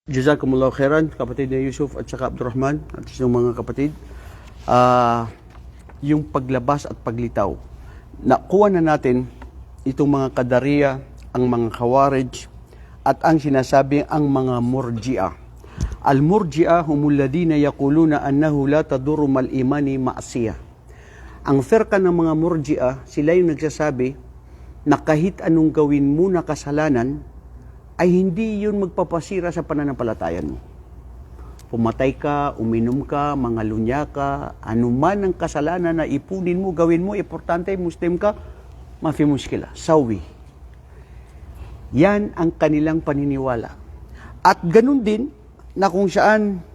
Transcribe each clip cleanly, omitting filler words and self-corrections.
Jazakumullah khairan, kapatid na Yusuf at saka Abdurrahman at yung mga kapatid. Yung paglabas at paglitaw. Nakuha na natin itong mga kadariya, ang mga khawarij, at ang sinasabi ang mga murji'ah. Al-murji'ah humul ladina yaquluna annahu la tadurru mal imani ma'siyah. Ang firqa ng mga murji'ah, sila yung nagsasabi na kahit anong gawin mo na kasalanan, ay hindi yun magpapasira sa pananampalatayan mo. Pumatay ka, uminom ka, mangalunya ka, anuman ang kasalanan na ipunin mo, gawin mo, importante, Muslim ka, mafi muskila, sawi. Yan ang kanilang paniniwala. At ganun din, na kung saan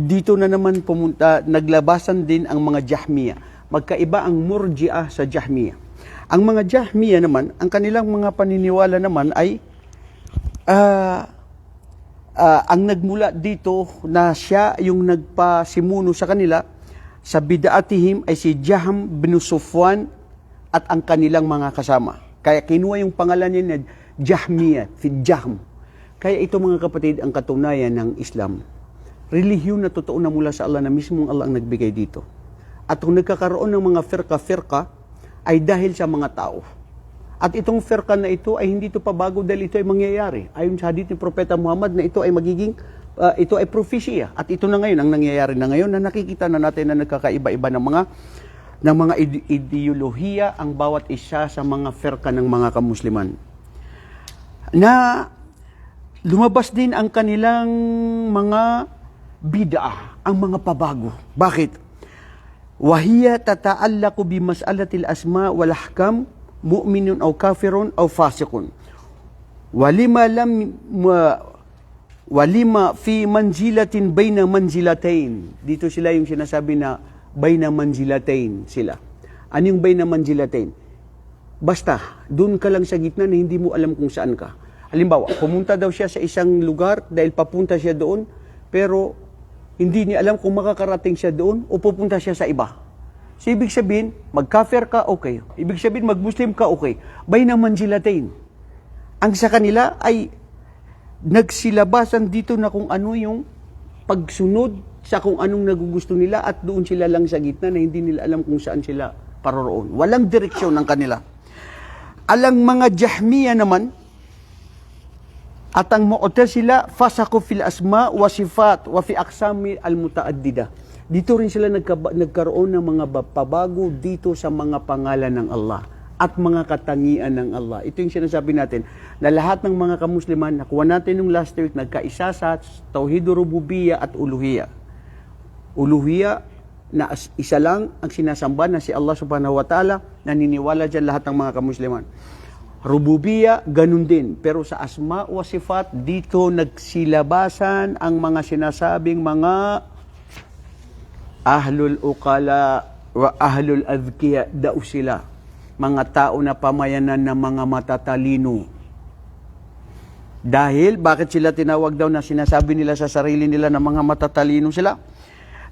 dito na naman pumunta, naglabasan din ang mga Jahmiya. Magkaiba ang murji'ah sa Jahmiya. Ang mga Jahmiya naman, ang kanilang mga paniniwala naman ay ang nagmula dito na siya yung nagpasimuno sa kanila sa bid'atihim ay si Jahm bin Safwan at ang kanilang mga kasama. Kaya kinuha yung pangalan niya na Jahmiya, fi Jahm. Kaya ito mga kapatid ang katunayan ng Islam. Relihiyon na totoo na mula sa Allah na mismong Allah ang nagbigay dito. At kung nagkakaroon ng mga firqa-firqa ay dahil sa mga tao. At itong firqa na ito ay hindi ito pabago dahil ito ay mangyayari. Ayon sa hadith ni Propeta Muhammad na ito ay magiging, ito ay propesya. At ito na ngayon, ang nangyayari na ngayon na nakikita na natin na nagkakaiba-iba ng mga ideolohiya ang bawat isa sa mga firqa ng mga kamusliman. Na lumabas din ang kanilang mga bid'ah, ang mga pabago. Bakit? Wahiya tata'allaku bimas'alatil asma wal ahkam mu'minun aw kafirun aw fasiqun walima fi manzilatin bayna manzilatain. Dito sila yung sinasabi na bayna manzilatain sila. Ano yung bayna manzilatain? Basta doon ka lang sa gitna na hindi mo alam kung saan ka. Halimbawa, pumunta daw siya sa isang lugar dahil papunta siya doon, pero hindi niya alam kung makakarating siya doon o pupunta siya sa iba. So, ibig sabihin, mag-kafir ka, okay. Ibig sabihin, mag-Muslim ka, okay. Bayna manzilatain. Ang sa kanila ay nagsilabasan dito na kung ano yung pagsunod sa kung anong nagugusto nila at doon sila lang sa gitna na hindi nila alam kung saan sila paroroon. Walang direksyon ng kanila. Alang mga Jahmiya naman, at ang Mu'tazila, fasaqu fil asma wa sifat wa fi aqsami al-mutaaddida. Dito rin sila nagkaroon ng mga pabago dito sa mga pangalan ng Allah at mga katangian ng Allah. Ito yung sinasabi natin na lahat ng mga kamusliman, nakuha natin nung last week, nagkaisa sa tauhidur rububiyya at uluhiyya. Uluhiyya na isa lang ang sinasamba na si Allah subhanahu wa ta'ala, naniniwala dyan lahat ng mga kamusliman. Rububiyya, ganun din. Pero sa asma wa sifat, dito nagsilabasan ang mga sinasabing mga ahlul uqala wa ahlul adhkiya, daw sila. Mga tao na pamayanan ng mga matatalino. Dahil, bakit sila tinawag daw na sinasabi nila sa sarili nila na mga matatalino sila?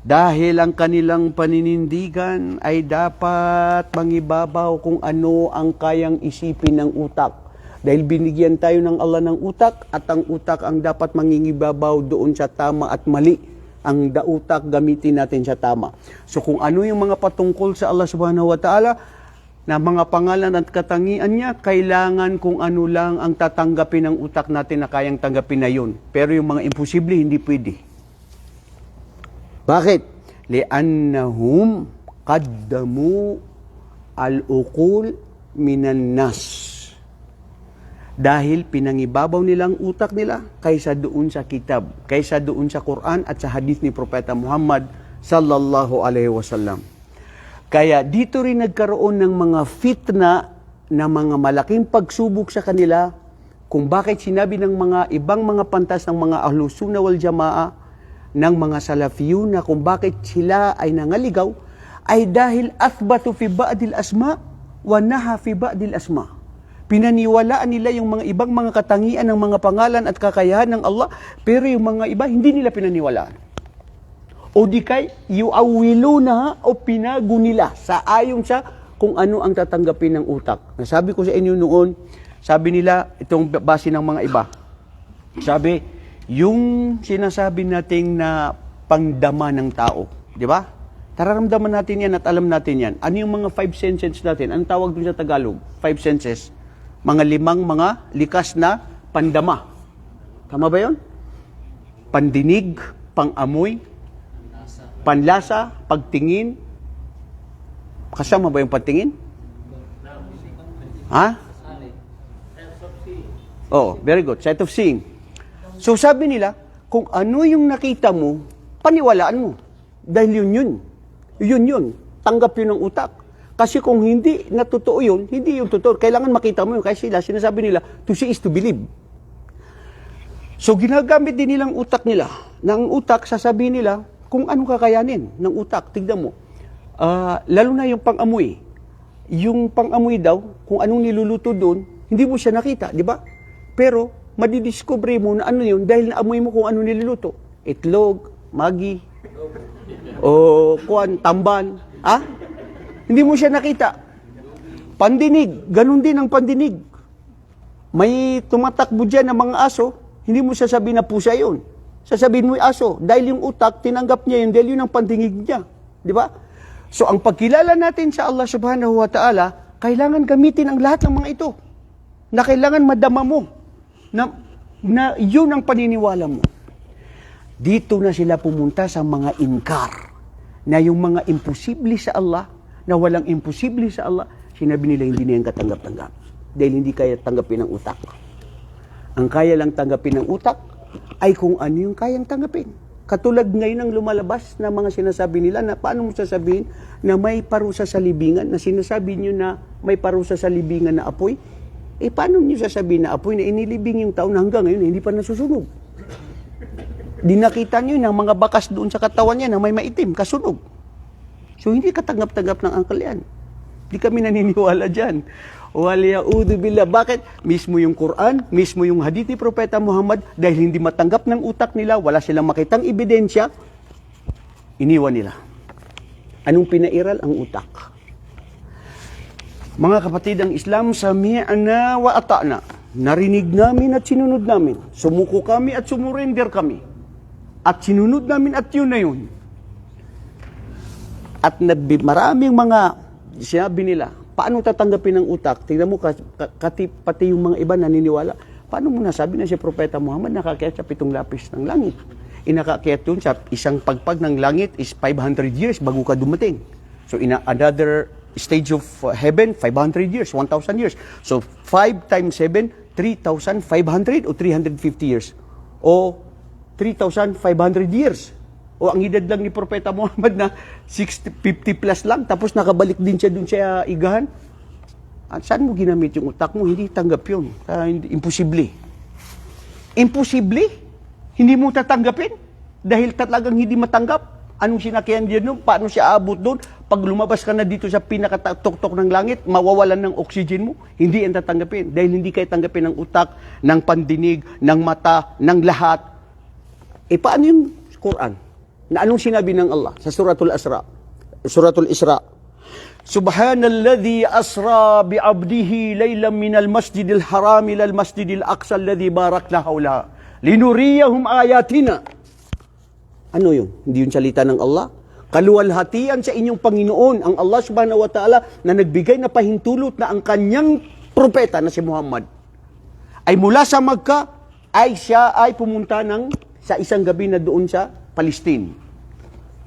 Dahil ang kanilang paninindigan ay dapat mangibabaw kung ano ang kayang isipin ng utak. Dahil binigyan tayo ng Allah ng utak at ang utak ang dapat mangingibabaw doon sa tama at mali. Ang utak gamitin natin sa tama. So kung ano yung mga patungkol sa Allah subhanahu wa ta'ala na mga pangalan at katangian niya, kailangan kung ano lang ang tatanggapin ng utak natin na kayang tanggapin na yun. Pero yung mga imposible, hindi pwede. Bakit? Li'annahum qaddamu al-uqul minan nas. Dahil pinangibabaw nilang utak nila kaysa doon sa kitab, kaysa doon sa Quran at sa hadith ni Propeta Muhammad sallallahu alaihi wasallam. Kaya dito rin nagkaroon ng mga fitna na mga malaking pagsubok sa kanila kung bakit sinabi ng mga ibang mga pantas ng mga Ahlus Sunnah wal Jamaa ng mga Salafiyun na kung bakit sila ay nangaligaw ay dahil athbatu fi ba'dil asma wa naha fi ba'dil asma. Pinaniwalaan nila yung mga ibang mga katangian ng mga pangalan at kakayahan ng Allah, pero yung mga iba hindi nila pinaniwalaan. O di kay yuawiluna o pinago nila sa ayon sa kung ano ang tatanggapin ng utak. Nasabi ko sa inyo noon, sabi nila, itong base ng mga iba, sabi, yung sinasabi nating na pangdama ng tao, di ba? Tararamdaman natin yan at alam natin yan. Ano yung mga five senses natin? Anong tawag doon sa Tagalog? Five senses. Mga limang mga likas na pandama. Tama ba yun? Pandinig, pangamoy, panlasa, pagtingin. Kasama ba yung pagtingin? Ha? Oh, very good. Sight of seeing. So sabi nila, kung ano yung nakita mo, paniwalaan mo. Dahil yun. Yun. Tanggap yun ng utak. Kasi kung hindi na totoo yun, hindi yung totoo. Kailangan makita mo yun. Kaya sila, sinasabi nila, to see is to believe. So ginagamit din nilang utak nila. Ng utak, sasabihin nila, kung ano kakayanin ng utak. Tignan mo. Lalo na yung pang-amoy. Yung pang-amoy daw, kung anong niluluto doon, hindi mo siya nakita, di ba? Pero, madidiscover mo na ano yun dahil naamoy mo kung ano niluluto. Itlog, magi, o tamban. Ha? Hindi mo siya nakita. Pandinig, ganun din ang pandinig. May tumatakbo dyan ng mga aso, hindi mo sasabihin na pusa yun. Sasabihin mo yung aso. Dahil yung utak, tinanggap niya yun dahil yun ang pandinig niya. Di ba? So, ang pagkilala natin sa Allah subhanahu wa ta'ala, kailangan gamitin ang lahat ng mga ito. Na kailangan madama mo. Na yun ang paniniwala mo. Dito na sila pumunta sa mga inkar. Na yung mga imposible sa Allah, na walang imposible sa Allah, sinabi nila hindi na yung katanggap-tanggap. Dahil hindi kaya tanggapin ng utak. Ang kaya lang tanggapin ng utak, ay kung ano yung kayang tanggapin. Katulad ngayon ng lumalabas na mga sinasabi nila na paano mo sasabihin na may parusa sa libingan, na sinasabi nyo na may parusa sa libingan na apoy, paano nyo sasabihin na apoy na inilibing yung tao na hanggang ngayon hindi pa nasusunog? Dinakita nyo ng mga bakas doon sa katawan niya na may maitim, kasunog. So hindi katanggap-tanggap ng angkal yan. Hindi kami naniniwala dyan. Waliyaudu billah. Bakit? Mismo yung Quran, mismo yung hadith ni Propeta Muhammad, dahil hindi matanggap ng utak nila, wala silang makitang ebidensya, iniwan nila. Anong pinairal? Ang utak. Mga kapatid ang Islam, sami'na wa ata'na. Narinig namin at sinunod namin. Sumuko kami at sumurrender kami. At sinunod namin at yun na yun. At maraming mga sinabi nila, paano tatanggapin ng utak? Tingnan mo, pati yung mga iba naniniwala. Paano mo nasabi na si Propeta Muhammad nakakayat sa 7 lapis ng langit? Nakakayat yun sa isang pagpag ng langit is 500 years bago ka dumating. So in another stage of heaven, 500 years, 1,000 years. So 5 times 7, 3,500 o 350 years. O 3,500 years. O ang edad lang ni Propeta Muhammad na 50 plus lang, tapos nakabalik din siya dun sa igahan. At saan mo ginamit yung utak mo? Hindi tanggap yun. Imposible. Imposible? Hindi mo tatanggapin? Dahil talagang hindi matanggap? Anong sinakyan din nun? Paano siya abot doon? Pag lumabas ka na dito sa pinakatuktok ng langit, mawawalan ng oxygen mo? Hindi yan tatanggapin. Dahil hindi kayo tanggapin ng utak, ng pandinig, ng mata, ng lahat. Paano yung Quran? Na anong sinabi ng Allah sa Suratul Isra? Subhanalladhi asra bi'abdihi laylan minal masjidil haram ilal masjidil aqsa alladhi barakna hawla linuriyahum ayatina. Ano yun? Hindi yun salita ng Allah? Kaluwalhatian sa inyong Panginoon ang Allah subhanahu wa ta'ala na nagbigay na pahintulot na ang kanyang propeta na si Muhammad ay mula sa Makkah ay siya ay pumunta sa isang gabi na doon sa Palestine.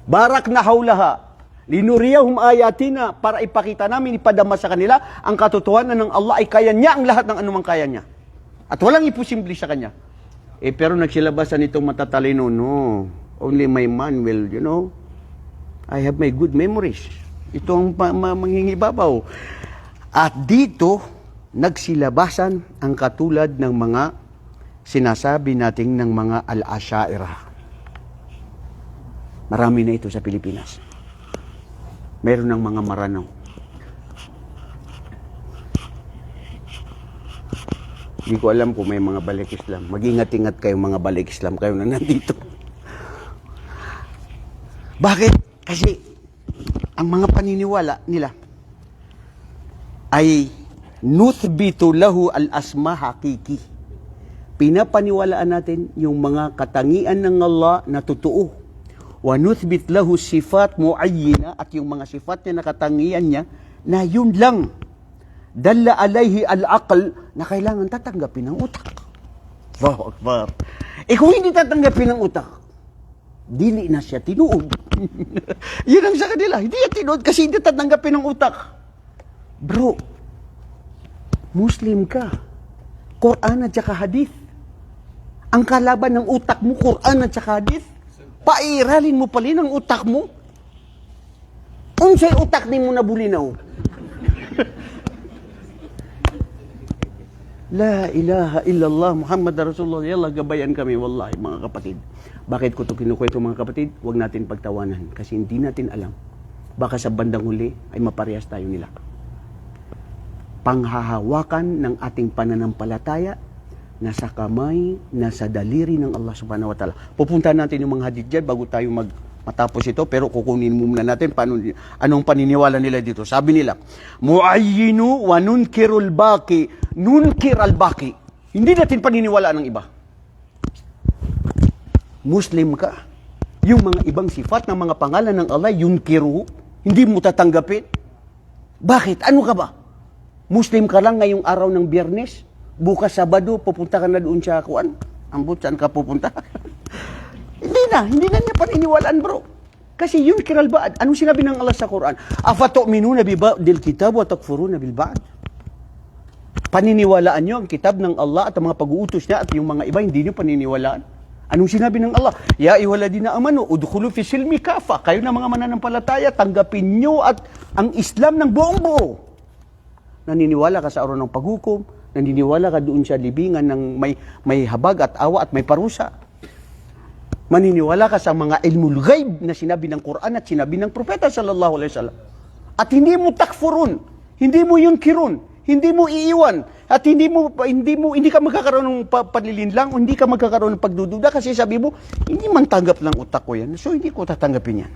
Barak na hawlaha. Linuriyahum ayatina para ipakita namin, ipadama sa kanila ang katotohanan ng Allah ay kaya niya ang lahat ng anumang kaya niya. At walang imposible sa kanya. Pero nagsilabasan itong matatalino, no. Only my man will, I have my good memories. Ito ang manghingibabaw. At dito, nagsilabasan ang katulad ng mga sinasabi nating ng mga al-asyairah. Marami na ito sa Pilipinas. Meron ng mga maranaw. Hindi ko alam kung may mga balik Islam. Mag-ingat-ingat kayo mga balik Islam kayo na nandito. Bakit? Kasi ang mga paniniwala nila ay nuthbitu lahu al-asma hakiki. pinapaniwalaan natin yung mga katangian ng Allah na totoo. Wa nuthbit lahu sifat muayyina, at yung mga sifat niya na katangian niya na yun lang. Dalla alayhi al-aql, na kailangan tatanggapin ng utak. Allahu Akbar. Kung hindi tatanggapin ng utak, dili na siya tinuod. Yun ang sa kanila. Hindi yan tinuod kasi hindi tatanggapin ng utak. Bro, Muslim ka. Quran at saka hadith. Ang kalaban ng utak mo, Quran at saka hadith. Pairalin mo pali ng utak mo. Unsay utak ni mo nabulinaw? La ilaha illallah Muhammad Rasulullah. Yalla, gabayan kami, wallahi, mga kapatid. Bakit ko ito kinukwento, mga kapatid? Huwag natin pagtawanan kasi hindi natin alam. Baka sa bandang huli ay maparehas tayo nila. Panghahawakan ng ating pananampalataya nasa kamay, nasa daliri ng Allah subhanahu wa ta'ala. Pupunta natin yung mga hadith dyan bago tayo matapos ito, pero kukunin muna natin anong paniniwala nila dito. Sabi nila, muayyinu wa nunkirul baqi, nunkir al baqi. Hindi natin paniniwala ng iba. Muslim ka. Yung mga ibang sifat ng mga pangalan ng Allah, yunkiru, hindi mo tatanggapin. Bakit? Ano ka ba? Muslim ka lang ngayong araw ng Biyernes? Bukas Sabado, pupunta ka na doon sa kuan? Ambot, saan ka pupunta? Hindi na niya paniniwalaan, bro. Kasi yun kiral ba'ad. Anong sinabi ng Allah sa Quran? Afatu'minuna bi ba'dil kitab wa takfuruna bil ba'd. Paniniwalaan niyo ang kitab ng Allah at ang mga pag-uutos niya, at yung mga iba hindi niyo paniniwalaan. Anong sinabi ng Allah? Ya ayyuhalladhina amanu udkhulu fi silmi kafa. Kayo na mga mananampalataya, tanggapin niyo at ang Islam ng buong buo. Naniniwala ka sa araw ng paghukom, naniniwala ka doon sa libingan ng may habag at awa at may parusa. Maniniwala ka sa mga ilmul ghaib na sinabi ng Quran at sinabi ng Propeta sallallahu alaihi wasallam. At hindi mo takfurun, hindi mo yunkirun, hindi mo iiwan, at hindi ka magkakaroon ng palilinlang, hindi ka magkakaroon ng pagdududa kasi sabi mo, hindi man tanggap ng utak ko yan, so hindi ko tatanggapin yan.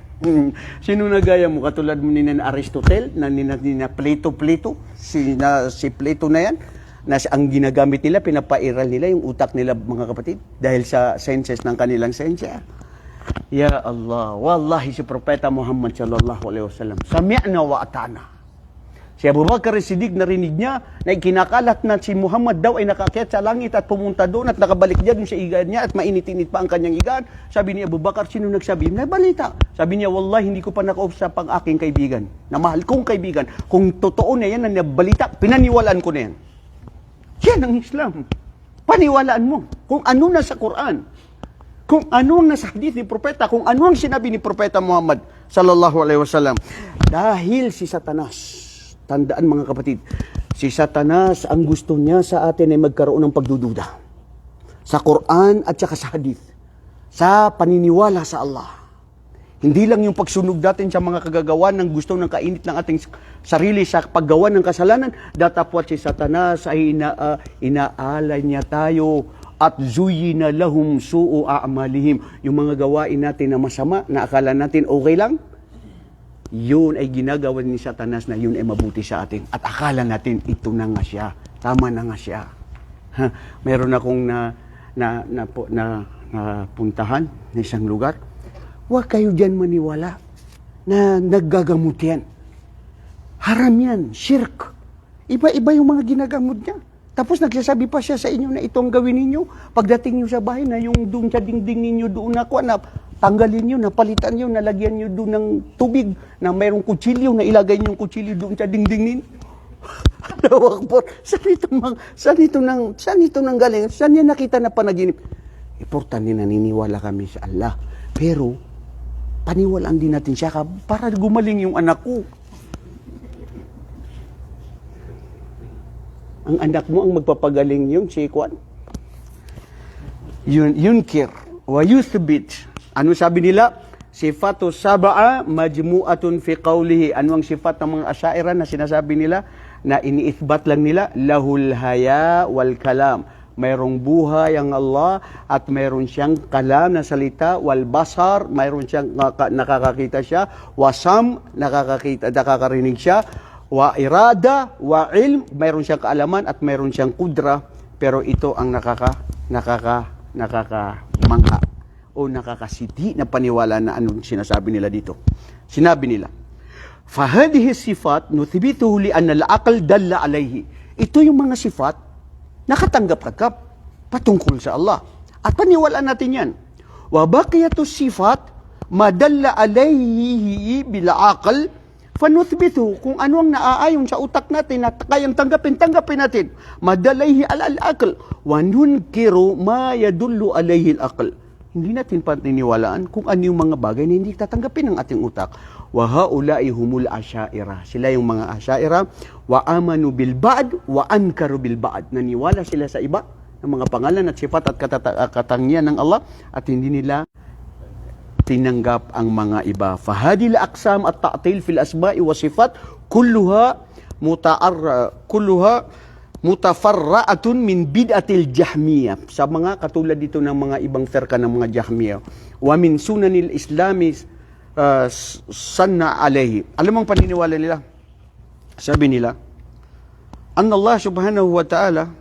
Sino nagaya mo? Katulad mo ni Aristotle, na Plato, si Plato na yan, na ang ginagamit nila, pinapairal nila yung utak nila, mga kapatid, dahil sa senses ng kanilang sensya. Ya Allah, wallahi si Propeta Muhammad sallallahu alaihi wasallam, sami'na wa ata'na. Si Abu Bakar Siddiq, narinig niya na ikinakalat na si Muhammad daw ay nakaakyat sa langit at pumunta doon at nakabalik niya doon sa igaan niya at mainit-init pa ang kanyang igaan. Sabi ni Abu Bakar, sino nagsabi? Nabalita. Sabi niya, wallahi hindi ko pa nakausap ang aking kaibigan, na mahal kong kaibigan. Kung totoo na yan na nabalita, pinaniwalaan ko na yan. Yan ang Islam. Paniwalaan mo. Kung ano na sa Quran, kung ano ang nasa hadith ni Propeta, kung ano ang sinabi ni Propeta Muhammad sallallahu alaihi wasallam. Dahil si Satanas, tandaan mga kapatid, si Satanas, ang gusto niya sa atin ay magkaroon ng pagdududa. Sa Quran at saka sa hadith. Sa paniniwala sa Allah. Hindi lang yung pagsunog natin sa mga kagagawan ng gusto ng kainit ng ating sarili sa paggawa ng kasalanan, datapwat si Satanas ay inaalay niya tayo at zuyina lahum su'u a'malihim. Yung mga gawain natin na masama, na akala natin okay lang, yun ay ginagawa ni Satanas na yun ay mabuti sa atin. At akala natin ito na nga siya, tama na nga siya. Meron akong puntahan na isang lugar. Huwag kayo dyan maniwala na naggagamot yan. Haram yan, shirk. Iba-iba yung mga ginagamot niya. Tapos nagsasabi pa siya sa inyo na itong gawin ninyo. Pagdating niyo sa bahay na yung doon sa dingding ninyo doon na tanggalin nyo, napalitan nyo, nalagyan nyo doon ng tubig na mayroong kutsilyo, na ilagay nyo yung kutsilyo doon sa dingding ninyo. Saan ito nang galing? Saan niya nakita na panaginip? Importante na naniniwala kami sa Allah. Pero, paniwalaan din natin siya para gumaling yung anak ko. Ang anak mo ang magpapagaling yung si Kwan. Yunkir wa yuthbit. Ano sabi nila? Sifatu sab'a majmu'atun fi qawlihi. Ano ang sifat ng mga Asy'ariyah na sinasabi nila na iniithbat lang nila? Lahul haya wal kalam. Mayroong buhay ang Allah at mayroon siyang kalam na salita, wal basar, mayroon siyang nakakakita siya, wasam, nakakarinig siya, wa irada, wa ilm, mayroon siyang kaalaman at mayroon siyang kudra, pero ito ang nakakamangha o nakakasiti na paniwala na anong sinasabi nila dito. Sinabi nila, فَهَذِهِ الصِّفَاتِ نُثْبِتُهُ لِأَنَّ الْعَقْلَ دَلَّ عَلَيْهِ. Ito yung mga sifat, nakatanggap-tanggap patungkol sa Allah. At paniwalaan natin yan. وَبَقِيَةُ الصِّفَاتِ مَا دَلَّ عَلَيْهِ بِالْعَقْلِ فَنُثْبِتُهُ. Kung ano ang naaayon sa utak natin na kayang tanggapin natin. مَدَلَيْهِ عَلَى الْعَقْلِ وَنُنْكِرُ مَا يَدُلُّ عَلَيْهِ الْعَقْلِ. Hindi natin paniniwalaan kung ano yung mga bagay na hindi tatanggapin ng ating utak. Wa haula'i humul asya'ira. Sila yung mga asya'ira. Wa amanu bil ba'd wa ankaru bil ba'd. Naniwala sila sa iba ng mga pangalan at sifat at katangian ng Allah at hindi nila tinanggap ang mga iba. Fahadil aqsam at ta'til fil asma'i wa sifat kulluha mutafarra'atun min bid'atil jahmiyah. Sa mga katulad dito ng mga ibang firqa ng mga jahmiyah. Wa min sunanil islamis sanna alayhi. Alam mong paniniwala nila? Sabi nila, an Allah subhanahu wa ta'ala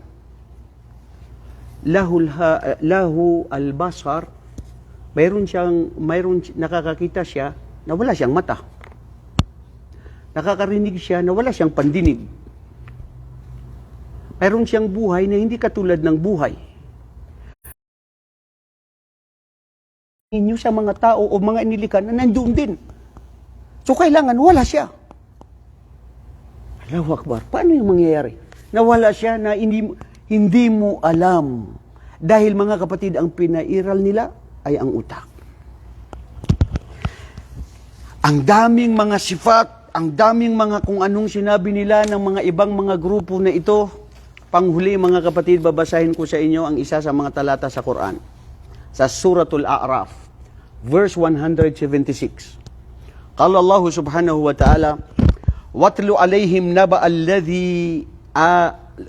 lahu al-basar, mayroon nakakakita siya na wala siyang mata. Nakakarinig siya na wala siyang pandinig. Mayroon siyang buhay na hindi katulad ng buhay. Inyo sa mga tao o mga inilikan na nandoon din. So kailangan wala siya. Allahu Akbar. Paano yung mangyayari? Nawala siya na hindi mo alam. Dahil mga kapatid, ang pinairal nila ay ang utak. Ang daming mga sifat, ang daming mga kung anong sinabi nila ng mga ibang mga grupo na ito. Panghuli mga kapatid, babasahin ko sa inyo ang isa sa mga talata sa Quran. Sa Suratul A'raf, verse 176. Qala Allah subhanahu wa ta'ala, وَاتْلُ عَلَيْهِمْ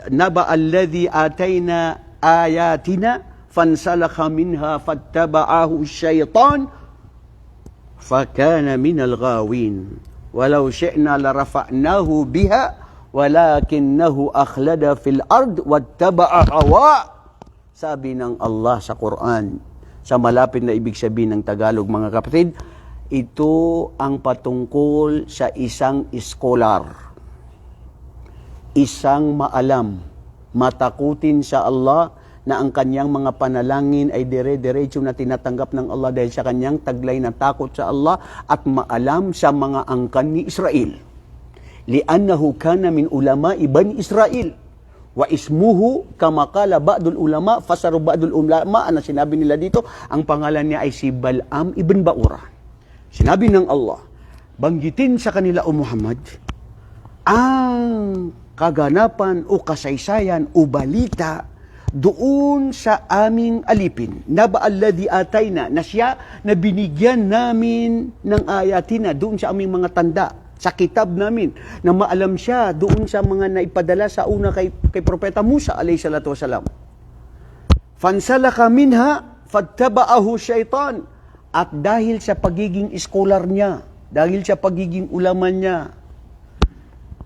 نَبَأَ الَّذِي آتَيْنَا آيَاتِنَا فَانْسَلَخَ مِنْهَا فَاتَّبَعَهُ الشَّيْطَانُ فَكَانَ مِنَ الْغَاوِينَ وَلَوْ شِئْنَا لَرَفَعْنَاهُ بِهَا وَلَكِنَّهُ أَخْلَدَ فِي الْأَرْضِ وَاتَّبَعَ هَوَاهُ. Sabi ng Allah sa Quran, sa malapit na ibig sabihin ng Tagalog mga kapatid, ito ang patungkol sa isang scholar, isang maalam, matakutin sa Allah na ang kanyang mga panalangin ay dire-diretso na tinatanggap ng Allah dahil sa kanyang taglay na takot sa Allah at maalam sa mga angkan ni Israel. Li'annahu kana min ulama'i Bani Israel. Wa ismuhu kama qala ba'dul ulama fasaru ba'dul ulama na sinabi nila dito ang pangalan niya ay si Bal'am ibn Ba'ura. Sinabi ng Allah, banggitin sa kanila o Muhammad ang kaganapan o kasaysayan o balita doon sa aming alipin. Naba'alladhi atayna na siya na binigyan namin ng ayatina doon sa aming mga tanda. Sa kitab namin, na maalam siya doon sa mga naipadala sa una kay Propeta Musa alayhi salatu wasalam. Fansalaka minha fattaba'ahu syaitan. At dahil sa pagiging scholar niya, dahil sa pagiging ulaman niya,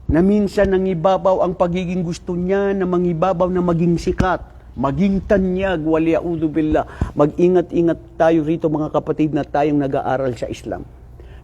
na minsan nangibabaw ang pagiging gusto niya na mangibabaw na maging sikat, maging tanyag, waliyaudu billah. Mag-ingat-ingat tayo rito mga kapatid na tayong nag-aaral sa Islam.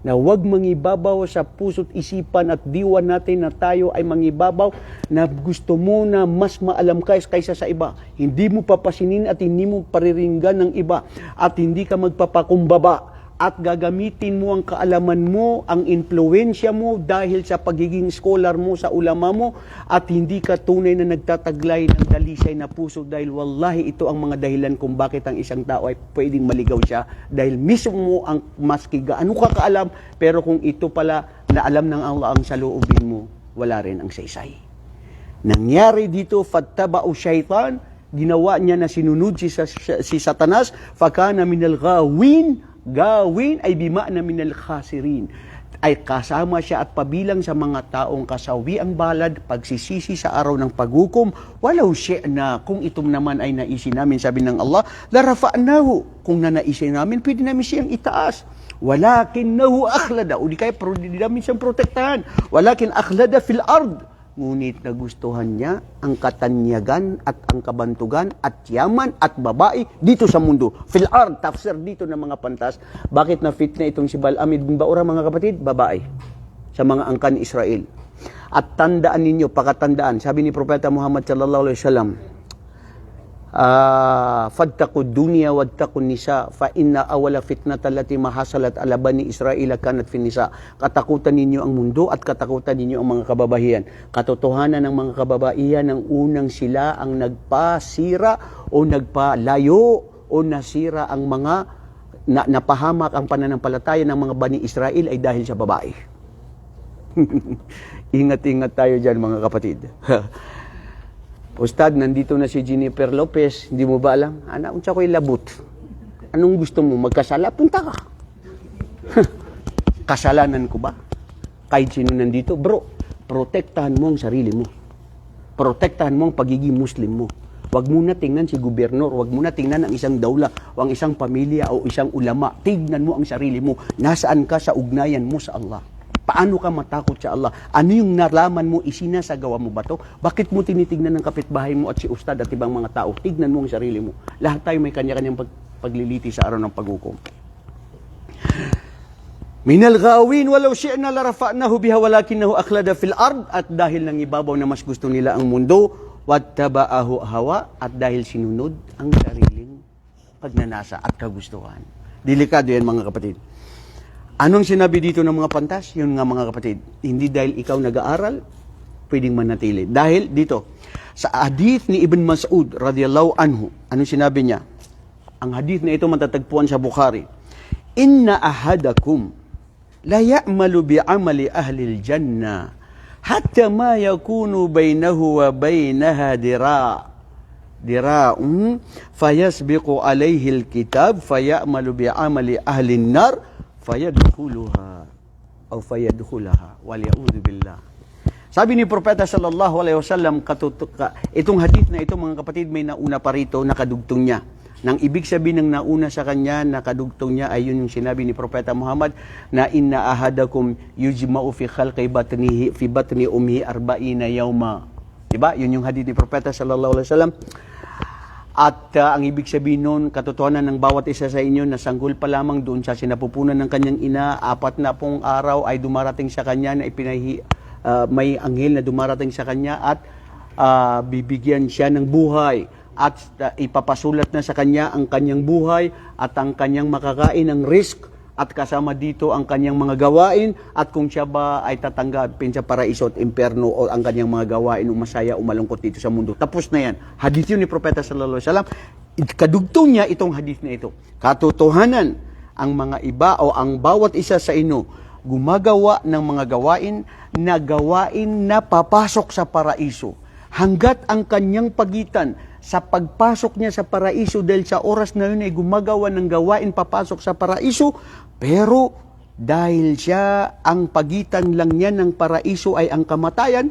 Na huwag mangibabaw sa puso't isipan at diwa natin na tayo ay mangibabaw na gusto mo na mas maalam kaysa sa iba. Hindi mo papasinin at hindi mo pariringgan ng iba at hindi ka magpapakumbaba at gagamitin mo ang kaalaman mo, ang impluwensya mo dahil sa pagiging scholar mo sa ulama mo at hindi ka tunay na nagtataglay ng dalisay na puso dahil wallahi ito ang mga dahilan kung bakit ang isang tao ay pwedeng maligaw siya dahil mismo mo ang maski gaano ka kaalam pero kung ito pala na alam ng Allah ang saloobin mo, wala rin ang saysay. Nangyari dito, fattaba'u syaitan, ginawa niya na sinunod si Satanas, fakana minal gawin ay bima'na minal khasirin. Ay kasama siya at pabilang sa mga taong kasawi ang balad, pagsisisi sa araw ng paghukom, walau syi'na, kung ito naman ay naisin namin, sabi ng Allah, larafa'nahu, kung nanaisin namin, pwede namin siyang itaas. Walakinnahu akhlada, o di kaya di namin siyang protektahan. Walakin akhlada fil ard, ngunit nagustuhan niya ang katanyagan at ang kabantugan at yaman at babae dito sa mundo. Fil ard, tafsir dito ng mga pantas. Bakit na fit na itong si Balaam bin Baura, mga kapatid? Babae. Sa mga angkan Israel. At tandaan ninyo, pakatandaan, sabi ni Propeta Muhammad sallallahu alaihi wasallam, fadtaqud dunya wattaqun nisa fa inna awala fitnata allati mahasalat ala bani Israila kanat fin nisa. Katakutan ninyo ang mundo at katakutan ninyo ang mga kababahian. Katotohanan ng mga kababaihan ang unang sila ang nagpasira o nagpalayo o nasira ang mga napahamak ang pananampalataya ng mga bani Israel ay dahil sa babae. Ingat-ingat tayo dyan, mga kapatid. Ustad, nandito na si Jennifer Lopez. Hindi mo ba alam? Ana, unsa ko'y labot. Anong gusto mo? Magkasala? Punta ka. Kasalanan ko ba? Kahit sino nandito? Bro, protektahan mo ang sarili mo. Protektahan mo ang pagiging Muslim mo. Huwag mo na tingnan si gobernador. Huwag mo na tingnan ang isang dawla o ang isang pamilya o isang ulama. Tingnan mo ang sarili mo. Nasaan ka sa ugnayan mo sa Allah? Paano ka matakot sa Allah? Ano yung nalaman mo, isinasagawa mo ba to? Bakit mo tinitignan ng kapitbahay mo at si ustad at ibang mga tao? Tignan mo ang sarili mo. Lahat tayo may kanya-kanyang pagliliti sa araw ng paghukom. Minal gawin walau syi'na larafa'nahu biha walakinahu akhlada fil ard. At dahil nang ibabaw na mas gusto nila ang mundo, wattaba'ahu hawa, at dahil sinunod ang sariling pagnanasa at kagustuhan. Delikado yan, mga kapatid. Anong sinabi dito ng mga pantas? Yun nga, mga kapatid, hindi dahil ikaw nag-aaral, pwedeng manatili. Dahil dito, sa hadith ni Ibn Mas'ud radiyallahu anhu, anong sinabi niya? Ang hadith na ito matatagpuan sa Bukhari. Inna ahadakum la ya'malu bi'amali ahli al-jannah hatta ma yakunu bainahu wa bainaha dira'un fayasbiqu alayhi al-kitab faya'malu bi'amali ahli an-nar fayadkhuluha o fayadkhulaha walya'udhu billah. Sabi ni Propeta sallallahu alaihi wasallam, itong hadith na ito, mga kapatid, may nauna pa rito, nakadugtong niya. Nang ibig sabihin ng nauna sa kanya, nakadugtong niya, ay yun yung sinabi ni Propeta Muhammad na inna ahadakum yujma'u fi khalqi batnihi fi batni umhi arba'ina yawma. Diba? Yun yung hadith ni Propeta sallallahu alaihi wasallam. At ang ibig sabihin nun, katotohanan ng bawat isa sa inyo na sanggol pa lamang doon sa sinapupunan ng kanyang ina, 4 na pong araw ay dumarating sa kanya na may anghel na dumarating sa kanya at bibigyan siya ng buhay at ipapasulat na sa kanya ang kanyang buhay at ang kanyang makakain ng risk at kasama dito ang kanyang mga gawain at kung siya ba ay tatanggapin sa paraiso at imperno o ang kanyang mga gawain o masaya o malungkot dito sa mundo. Tapos na yan. Hadith yun ni Propeta sallallahu alaihi wasallam. Kadugtong niya itong hadith na ito. Katotohanan, ang mga iba o ang bawat isa sa inyo gumagawa ng mga gawain na papasok sa paraiso. Hanggat ang kanyang pagitan sa pagpasok niya sa paraiso dahil sa oras na yun ay gumagawa ng gawain papasok sa paraiso, pero dahil siya ang pagitan lang niya ng paraiso ay ang kamatayan,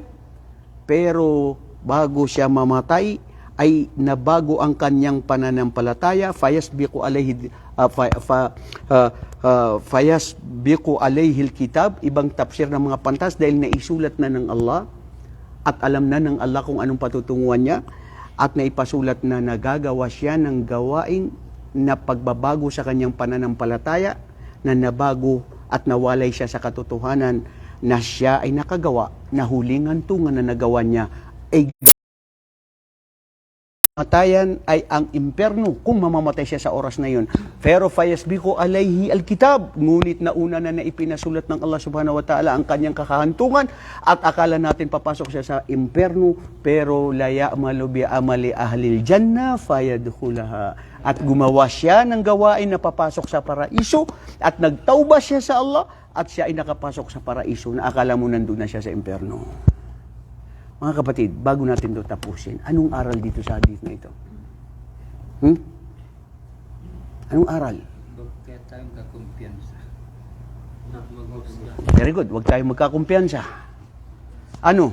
pero bago siya mamatay ay nabago ang kanyang pananampalataya, fayasbiqu alayhi al-kitab, ibang tafsir ng mga pantas dahil naisulat na ng Allah at alam na ng Allah kung anong patutunguhan niya at naipasulat na nagagawa siya ng gawain na pagbabago sa kanyang pananampalataya na nabago at nawalay siya sa katotohanan na siya ay nakagawa na huling hantungan na nagawa niya ay matayan ay ang imperno kung mamamatay siya sa oras na yun. Pero fayasbiqu alayhi alkitab, ngunit nauna na ipinasulat ng Allah subhanahu wa ta'ala ang kanyang kakahantungan at akala natin papasok siya sa imperno, pero la ya'malu bi amali ahlil janna fayadkhulaha. At gumawa siya ng gawain na papasok sa paraiso at nagtauba siya sa Allah at siya ay nakapasok sa paraiso na akala mo nandun na siya sa imperno. Mga kapatid, bago natin ito tapusin, anong aral dito sa hadith na ito? Anong aral? Kaya tayo magkakumpiyansa. Very good, huwag tayo magkakumpiyansa. Ano?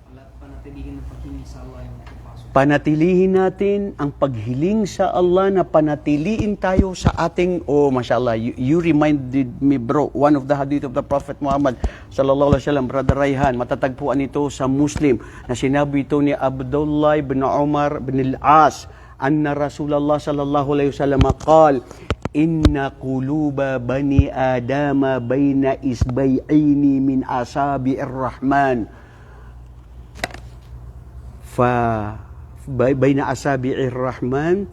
Wala pa natin ng pagkinig sa Allah yung makapasok Panatilihin natin ang paghiling sa Allah na panatiliin tayo sa ating, oh mashallah, you reminded me bro, one of the hadith of the Prophet Muhammad sallallahu alaihi wasallam, Brother Rayhan, matatagpuan ito sa Muslim, na sinabi ito ni Abdullah bin Umar bin al-As, anna Rasulullah sallallahu alaihi wasallam qal, inna quluba bani adama baina isbay'aini min asabi'ir rahman baina asabi'ir rahman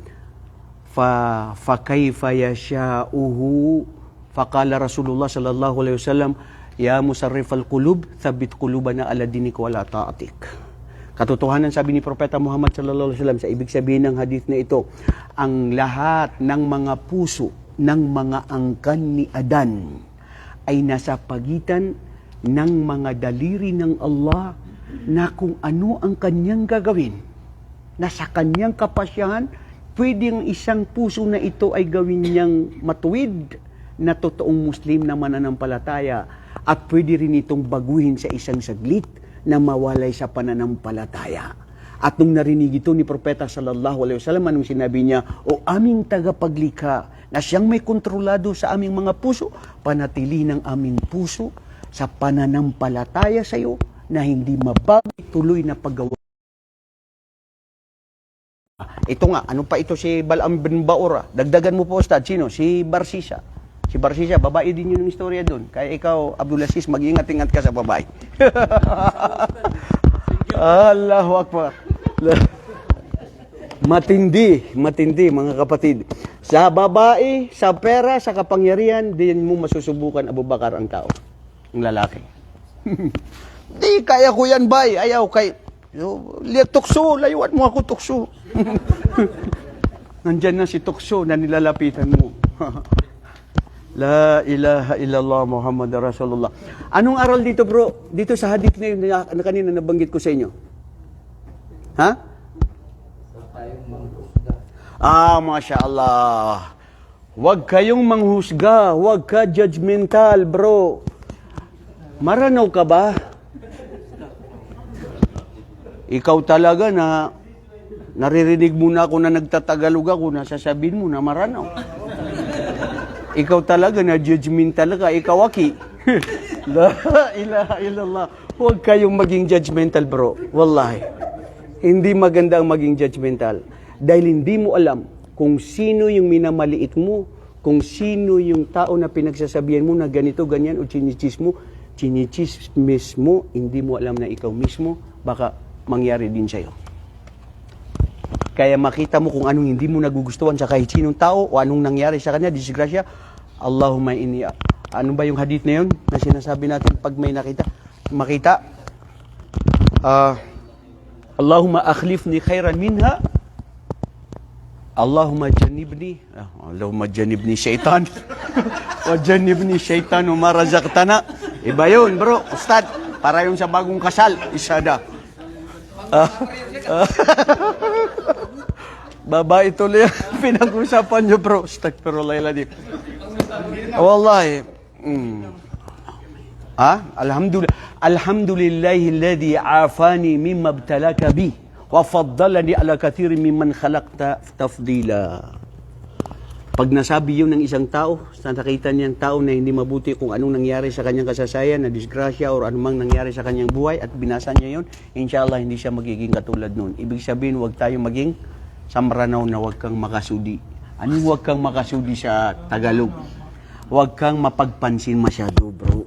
fa kayfa yasha'uhu faqala Rasulullah sallallahu alaihi wasallam ya musarrifal qulub thabbit qulubana ala dinik wa la ta'atik. Katotohanan, sabi ni Propeta Muhammad sallallahu alaihi wasallam, sa ibig sabihin ng hadith na ito, ang lahat ng mga puso ng mga angkan ni Adan ay nasa pagitan ng mga daliri ng Allah, na kung ano ang kanyang gagawin, na sa kanyang kapasyahan, pwedeng isang puso na ito ay gawin niyang matuwid na totoong Muslim na mananampalataya, at pwede rin itong baguhin sa isang saglit na mawalay sa pananampalataya. At nung narinig ito ni Propeta sallallahu alaihi wasallam, anong sinabi niya? O aming tagapaglikha, na siyang may kontrolado sa aming mga puso, panatili ng aming puso sa pananampalataya sa iyo na hindi mabago, tuloy na paggawa. Ito nga, ano pa ito si Balaam bin Baura? Dagdagan mo po, Ustad. Sino? Si Barsisa. Si Barsisa, babae din yun yung istorya doon. Kaya ikaw, Abdulaziz, mag-ingat-ingat ka sa babae. Allahu Akbar. Matindi mga kapatid. Sa babae, sa pera, sa kapangyarihan, din mo masusubukan, Abu Bakar, ang tao. Ang lalaki. Di, kaya ko yan, bay. Ayaw, tukso, layuan mo ako, tukso. Nandyan na si tukso na nilalapitan mo. La ilaha illallah Muhammad Rasulullah. Anong aral dito, bro? Dito sa hadith na yun na kanina nabanggit ko sa inyo. Ha? Masya Allah. Huwag kayong manghusga. Huwag ka judgmental, bro. Maranaw ka ba? Ikaw talaga na naririnig mo na ako na nagtatagalog ako, nasasabihin mo na maranaw. Ikaw talaga na judgmental ka, ikaw aki. La ilaha illallah. Huwag kayong maging judgmental, bro. Wallahi. Hindi maganda ang maging judgmental. Dahil hindi mo alam kung sino yung minamaliit mo, kung sino yung tao na pinagsasabihan mo na ganito, ganyan, o chinichismis mo, hindi mo alam na ikaw mismo, baka mangyari din sa'yo. Kaya makita mo kung anong hindi mo nagugustuhan sa kahit sinong tao o anong nangyari sa kanya, disgrasya, Allahumma inni. Ano ba yung hadith na yun na sinasabi natin pag may makita? Allahumma akhlifni khairan minha. Allahumma janibni syaitan. Wa janibni syaitan wa razaqtana. Iba yun, bro. Ustad, para yun sa bagong kasal. Isada. Babae tuloy pinag-usapan nyo, bro. Astaghfirullahaladzim. Wallahi. Alhamdulillahilladzi afani mimma ibtalaka bi wa faddalani ala kathirin mimman khalaqta tafdila. Pag nasabi yun ng isang tao, nakita niya ang tao na hindi mabuti kung anong nangyari sa kanyang kasasayan, na disgrasya o anumang nangyari sa kanyang buhay, at binasa niya yun, inshallah hindi siya magiging katulad nun. Ibig sabihin, huwag tayo maging samranaw na huwag kang makasudi. Anong huwag kang makasudi sa Tagalog? Huwag kang mapagpansin masyado, bro.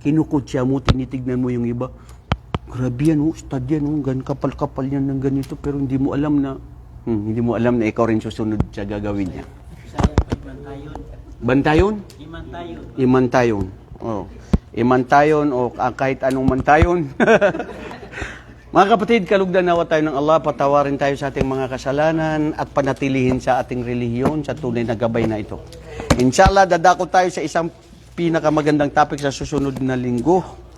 Kinukutya mo, tinitignan mo yung iba. Grabe yan, ustad yan, kapal-kapal yan ng ganito, pero hindi mo alam na ikaw rin susunod sa gagawin niya. Bantayon? Imantayon. Oh. Imantayon o kahit anong mantayon. Mga kapatid, kalugdan nawa tayo ng Allah, patawarin tayo sa ating mga kasalanan at panatilihin sa ating relihiyon sa tunay na gabay na ito. Inshallah, dadako tayo sa isang pinakamagandang topic sa susunod na linggo.